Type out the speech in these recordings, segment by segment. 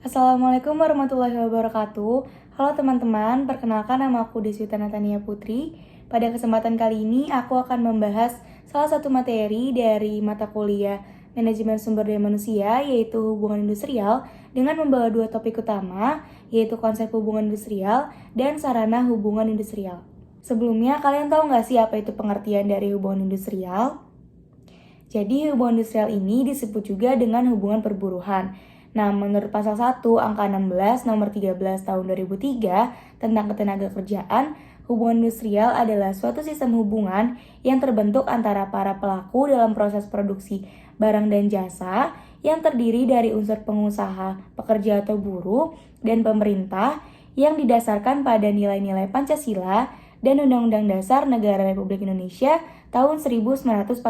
Assalamualaikum warahmatullahi wabarakatuh. Halo teman-teman, perkenalkan nama aku Deswita Natania Putri. Pada kesempatan kali ini aku akan membahas salah satu materi dari mata kuliah Manajemen Sumber Daya Manusia, yaitu hubungan industrial, dengan membawa dua topik utama, yaitu konsep hubungan industrial dan sarana hubungan industrial. Sebelumnya, kalian tahu nggak sih apa itu pengertian dari hubungan industrial? Jadi hubungan industrial ini disebut juga dengan hubungan perburuhan. Nah, menurut pasal 1 angka 16 nomor 13 tahun 2003 tentang ketenagakerjaan, hubungan industrial adalah suatu sistem hubungan yang terbentuk antara para pelaku dalam proses produksi barang dan jasa yang terdiri dari unsur pengusaha, pekerja atau buruh, dan pemerintah yang didasarkan pada nilai-nilai Pancasila dan Undang-Undang Dasar Negara Republik Indonesia tahun 1945.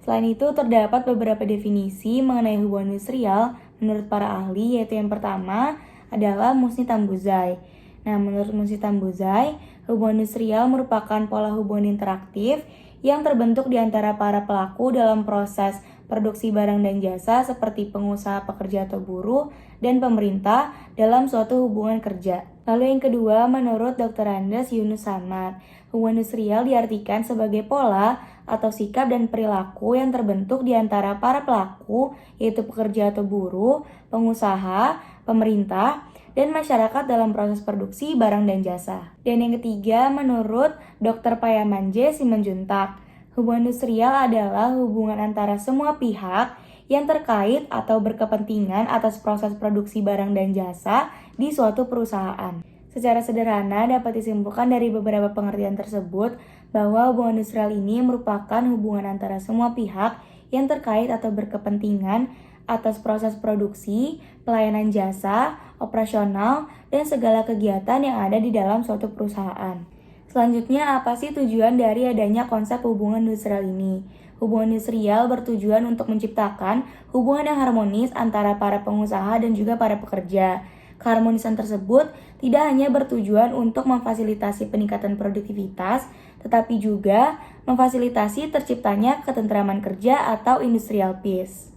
Selain itu, terdapat beberapa definisi mengenai hubungan industrial menurut para ahli, yaitu yang pertama adalah Musni Tambuzai. Nah, menurut Musni Tambuzai, hubungan industrial merupakan pola hubungan interaktif yang terbentuk di antara para pelaku dalam proses produksi barang dan jasa seperti pengusaha, pekerja atau buruh, dan pemerintah dalam suatu hubungan kerja. Lalu yang kedua, menurut Dr. Andes Yunus Samad, hubungan industrial diartikan sebagai pola atau sikap dan perilaku yang terbentuk di antara para pelaku, yaitu pekerja atau buruh, pengusaha, pemerintah, dan masyarakat dalam proses produksi barang dan jasa. Dan yang ketiga, menurut Dr. Payamanje Simanjuntak, hubungan industrial adalah hubungan antara semua pihak yang terkait atau berkepentingan atas proses produksi barang dan jasa di suatu perusahaan. Secara sederhana dapat disimpulkan dari beberapa pengertian tersebut bahwa hubungan industrial ini merupakan hubungan antara semua pihak yang terkait atau berkepentingan atas proses produksi, pelayanan jasa, operasional, dan segala kegiatan yang ada di dalam suatu perusahaan. Selanjutnya, apa sih tujuan dari adanya konsep hubungan industrial ini? Hubungan industrial bertujuan untuk menciptakan hubungan yang harmonis antara para pengusaha dan juga para pekerja. Keharmonisan tersebut tidak hanya bertujuan untuk memfasilitasi peningkatan produktivitas, tetapi juga memfasilitasi terciptanya ketentraman kerja atau industrial peace.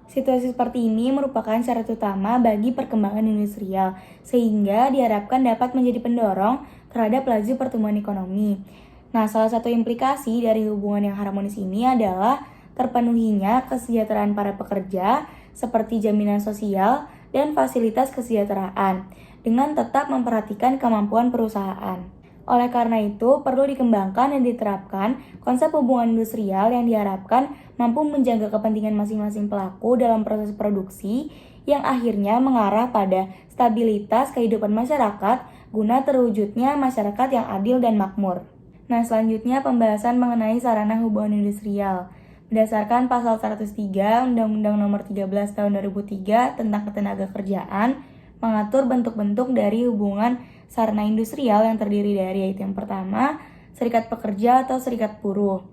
Situasi seperti ini merupakan syarat utama bagi perkembangan industrial, sehingga diharapkan dapat menjadi pendorong terhadap laju pertumbuhan ekonomi. Nah, salah satu implikasi dari hubungan yang harmonis ini adalah terpenuhinya kesejahteraan para pekerja, seperti jaminan sosial dan fasilitas kesejahteraan, dengan tetap memperhatikan kemampuan perusahaan. Oleh karena itu, perlu dikembangkan dan diterapkan konsep hubungan industrial yang diharapkan mampu menjaga kepentingan masing-masing pelaku dalam proses produksi yang akhirnya mengarah pada stabilitas kehidupan masyarakat guna terwujudnya masyarakat yang adil dan makmur. Nah, selanjutnya pembahasan mengenai sarana hubungan industrial. Berdasarkan pasal 103 Undang-Undang Nomor 13 Tahun 2003 tentang Ketenagakerjaan, mengatur bentuk-bentuk dari hubungan sarana industrial yang terdiri dari, yaitu yang pertama, serikat pekerja atau serikat buruh.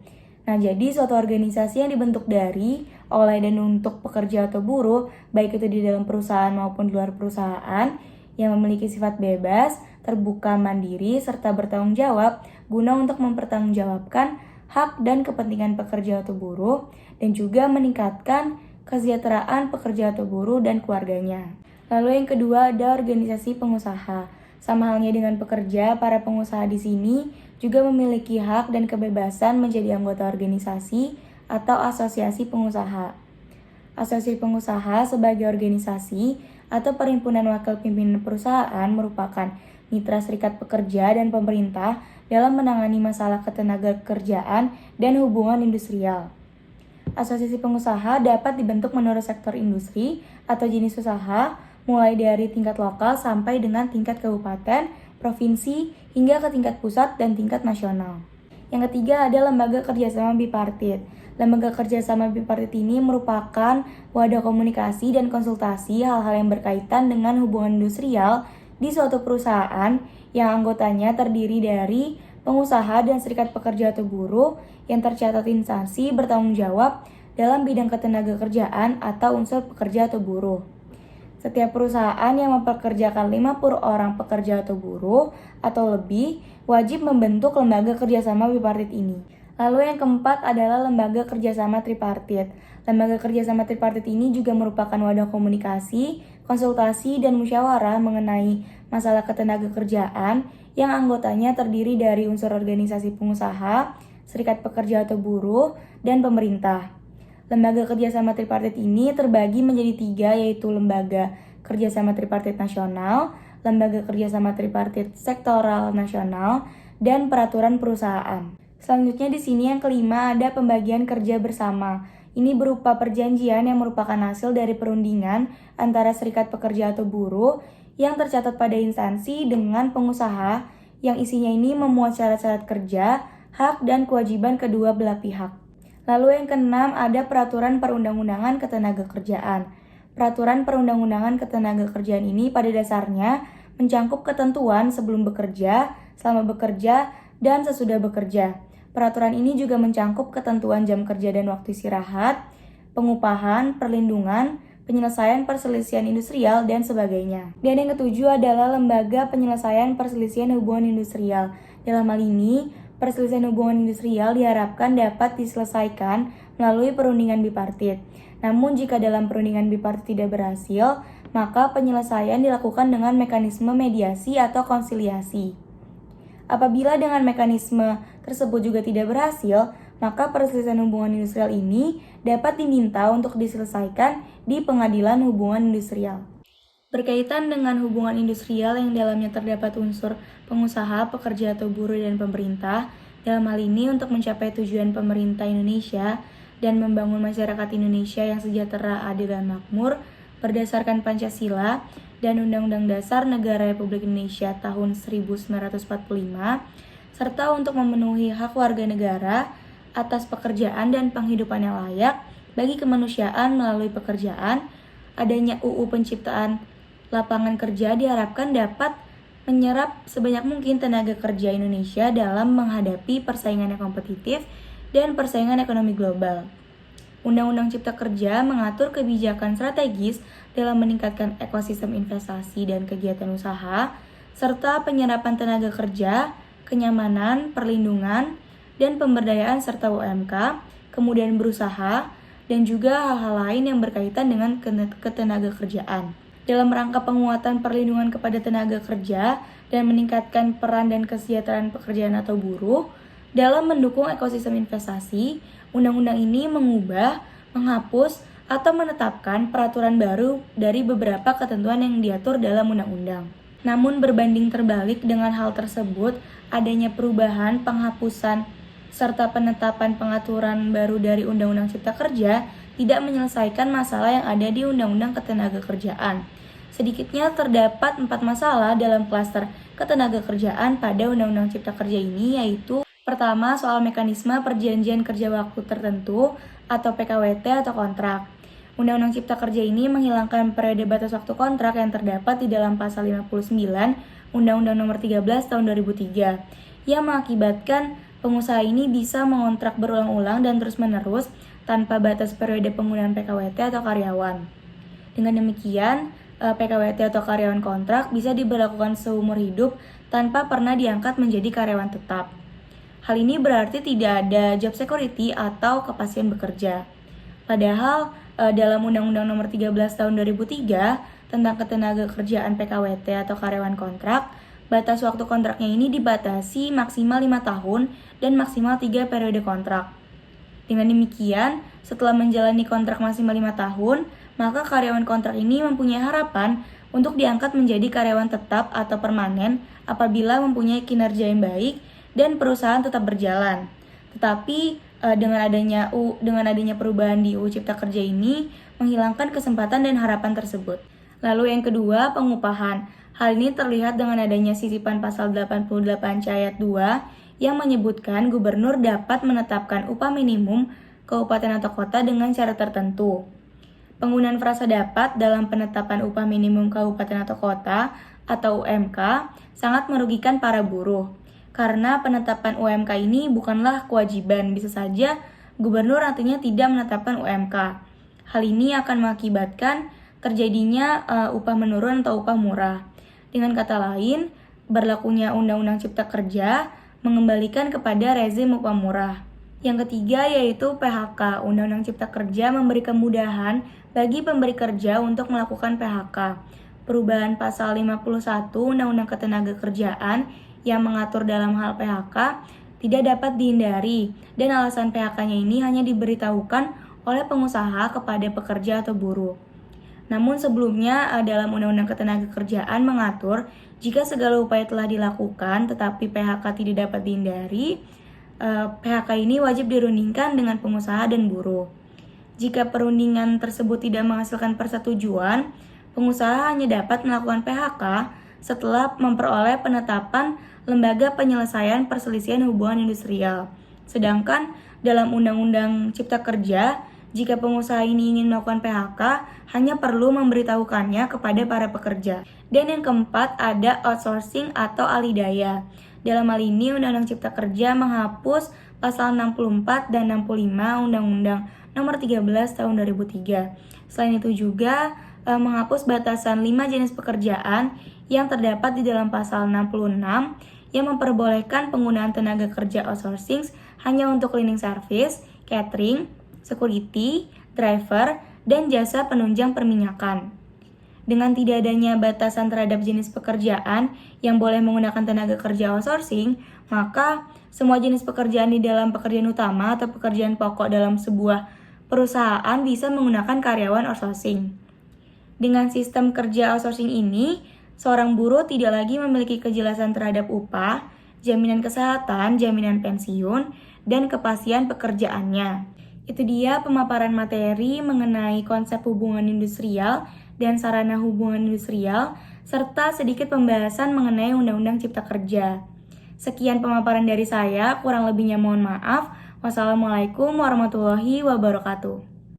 Nah, jadi suatu organisasi yang dibentuk dari, oleh dan untuk pekerja atau buruh, baik itu di dalam perusahaan maupun di luar perusahaan, yang memiliki sifat bebas, terbuka, mandiri, serta bertanggung jawab guna untuk mempertanggungjawabkan hak dan kepentingan pekerja atau buruh, dan juga meningkatkan kesejahteraan pekerja atau buruh dan keluarganya. Lalu yang kedua ada organisasi pengusaha. Sama halnya dengan pekerja, para pengusaha di sini juga memiliki hak dan kebebasan menjadi anggota organisasi atau asosiasi pengusaha. Asosiasi pengusaha sebagai organisasi atau perhimpunan wakil pimpinan perusahaan merupakan mitra serikat pekerja dan pemerintah dalam menangani masalah ketenagakerjaan dan hubungan industrial. Asosiasi pengusaha dapat dibentuk menurut sektor industri atau jenis usaha, mulai dari tingkat lokal sampai dengan tingkat kabupaten, provinsi, hingga ke tingkat pusat dan tingkat nasional. Yang ketiga ada lembaga kerjasama bipartit. Lembaga kerjasama bipartit ini merupakan wadah komunikasi dan konsultasi hal-hal yang berkaitan dengan hubungan industrial di suatu perusahaan yang anggotanya terdiri dari pengusaha dan serikat pekerja atau buruh yang tercatat instansi bertanggung jawab dalam bidang ketenagakerjaan atau unsur pekerja atau buruh. Setiap perusahaan yang mempekerjakan 50 orang pekerja atau buruh atau lebih wajib membentuk lembaga kerjasama bipartit ini. Lalu yang keempat adalah lembaga kerjasama tripartit. Lembaga kerjasama tripartit ini juga merupakan wadah komunikasi, konsultasi, dan musyawarah mengenai masalah ketenagakerjaan yang anggotanya terdiri dari unsur organisasi pengusaha, serikat pekerja atau buruh, dan pemerintah. Lembaga kerjasama tripartit ini terbagi menjadi 3, yaitu lembaga kerjasama tripartit nasional, lembaga kerjasama tripartit sektoral nasional, dan peraturan perusahaan. Selanjutnya di sini yang kelima ada pembagian kerja bersama. Ini berupa perjanjian yang merupakan hasil dari perundingan antara serikat pekerja atau buruh yang tercatat pada instansi dengan pengusaha yang isinya ini memuat syarat-syarat kerja, hak, dan kewajiban kedua belah pihak. Lalu yang keenam ada peraturan perundang-undangan ketenagakerjaan. Peraturan perundang-undangan ketenagakerjaan ini pada dasarnya mencangkup ketentuan sebelum bekerja, selama bekerja, dan sesudah bekerja. Peraturan ini juga mencangkup ketentuan jam kerja dan waktu istirahat, pengupahan, perlindungan, penyelesaian perselisihan industrial, dan sebagainya. Dan yang ketujuh adalah lembaga penyelesaian perselisihan hubungan industrial. Dalam hal ini, perselisihan hubungan industrial diharapkan dapat diselesaikan melalui perundingan bipartit. Namun jika dalam perundingan bipartit tidak berhasil, maka penyelesaian dilakukan dengan mekanisme mediasi atau konsiliasi. Apabila dengan mekanisme tersebut juga tidak berhasil, maka perselisihan hubungan industrial ini dapat diminta untuk diselesaikan di pengadilan hubungan industrial. Berkaitan dengan hubungan industrial yang dalamnya terdapat unsur pengusaha, pekerja atau buruh, dan pemerintah, dalam hal ini untuk mencapai tujuan pemerintah Indonesia dan membangun masyarakat Indonesia yang sejahtera, adil, dan makmur berdasarkan Pancasila dan Undang-Undang Dasar Negara Republik Indonesia tahun 1945, serta untuk memenuhi hak warga negara atas pekerjaan dan penghidupan yang layak bagi kemanusiaan melalui pekerjaan, adanya UU Penciptaan Lapangan Kerja diharapkan dapat menyerap sebanyak mungkin tenaga kerja Indonesia dalam menghadapi persaingan yang kompetitif dan persaingan ekonomi global. Undang-Undang Cipta Kerja mengatur kebijakan strategis dalam meningkatkan ekosistem investasi dan kegiatan usaha, serta penyerapan tenaga kerja, kenyamanan, perlindungan, dan pemberdayaan serta UMK, kemudian berusaha, dan juga hal-hal lain yang berkaitan dengan ketenagakerjaan. Dalam rangka penguatan perlindungan kepada tenaga kerja dan meningkatkan peran dan kesejahteraan pekerjaan atau buruh, dalam mendukung ekosistem investasi, undang-undang ini mengubah, menghapus, atau menetapkan peraturan baru dari beberapa ketentuan yang diatur dalam undang-undang. Namun berbanding terbalik dengan hal tersebut, adanya perubahan, penghapusan, serta penetapan pengaturan baru dari Undang-Undang Cipta Kerja tidak menyelesaikan masalah yang ada di Undang-Undang Ketenagakerjaan. Sedikitnya terdapat 4 masalah dalam klaster ketenagakerjaan pada Undang-Undang Cipta Kerja ini, yaitu pertama, soal mekanisme perjanjian kerja waktu tertentu atau PKWT atau kontrak. Undang-Undang Cipta Kerja ini menghilangkan periode batas waktu kontrak yang terdapat di dalam pasal 59 Undang-Undang Nomor 13 Tahun 2003 yang mengakibatkan pengusaha ini bisa mengontrak berulang-ulang dan terus-menerus tanpa batas periode penggunaan PKWT atau karyawan. Dengan demikian, PKWT atau karyawan kontrak bisa diberlakukan seumur hidup tanpa pernah diangkat menjadi karyawan tetap. Hal ini berarti tidak ada job security atau kepastian bekerja. Padahal dalam Undang-Undang Nomor 13 Tahun 2003 tentang ketenagakerjaan PKWT atau karyawan kontrak, batas waktu kontraknya ini dibatasi maksimal 5 tahun dan maksimal 3 periode kontrak. Dengan demikian, setelah menjalani kontrak maksimal 5 tahun, maka karyawan kontrak ini mempunyai harapan untuk diangkat menjadi karyawan tetap atau permanen apabila mempunyai kinerja yang baik dan perusahaan tetap berjalan. Tetapi dengan adanya perubahan di UU Cipta Kerja ini menghilangkan kesempatan dan harapan tersebut. Lalu yang kedua, pengupahan. Hal ini terlihat dengan adanya sisipan pasal 88C ayat 2 yang menyebutkan gubernur dapat menetapkan upah minimum kabupaten atau kota dengan cara tertentu. Penggunaan frasa dapat dalam penetapan upah minimum kabupaten atau kota atau UMK sangat merugikan para buruh. Karena penetapan UMK ini bukanlah kewajiban, bisa saja gubernur nantinya tidak menetapkan UMK. Hal ini akan mengakibatkan terjadinya upah menurun atau upah murah. Dengan kata lain, berlakunya Undang-Undang Cipta Kerja mengembalikan kepada rezim upah murah. Yang ketiga yaitu PHK. Undang-Undang Cipta Kerja memberi kemudahan bagi pemberi kerja untuk melakukan PHK. Perubahan pasal 51 Undang-Undang Ketenagakerjaan yang mengatur dalam hal PHK tidak dapat dihindari dan alasan PHK-nya ini hanya diberitahukan oleh pengusaha kepada pekerja atau buruh. Namun sebelumnya dalam Undang-Undang Ketenagakerjaan mengatur jika segala upaya telah dilakukan tetapi PHK tidak dapat dihindari, PHK ini wajib dirundingkan dengan pengusaha dan buruh. Jika perundingan tersebut tidak menghasilkan persetujuan, pengusaha hanya dapat melakukan PHK setelah memperoleh penetapan Lembaga Penyelesaian Perselisihan Hubungan Industrial. Sedangkan dalam Undang-Undang Cipta Kerja, jika pengusaha ini ingin melakukan PHK, hanya perlu memberitahukannya kepada para pekerja. Dan yang keempat ada outsourcing atau alih daya. Dalam hal ini, Undang-Undang Cipta Kerja menghapus pasal 64 dan 65 Undang-Undang Nomor 13 Tahun 2003. Selain itu juga menghapus batasan 5 jenis pekerjaan yang terdapat di dalam pasal 66 yang memperbolehkan penggunaan tenaga kerja outsourcing hanya untuk cleaning service, catering, security, driver, dan jasa penunjang perminyakan. Dengan tidak adanya batasan terhadap jenis pekerjaan yang boleh menggunakan tenaga kerja outsourcing, maka semua jenis pekerjaan di dalam pekerjaan utama atau pekerjaan pokok dalam sebuah perusahaan bisa menggunakan karyawan outsourcing. Dengan sistem kerja outsourcing ini, seorang buruh tidak lagi memiliki kejelasan terhadap upah, jaminan kesehatan, jaminan pensiun, dan kepastian pekerjaannya. Itu dia pemaparan materi mengenai konsep hubungan industrial dan sarana hubungan industrial, serta sedikit pembahasan mengenai Undang-Undang Cipta Kerja. Sekian pemaparan dari saya, kurang lebihnya mohon maaf. Wassalamualaikum warahmatullahi wabarakatuh.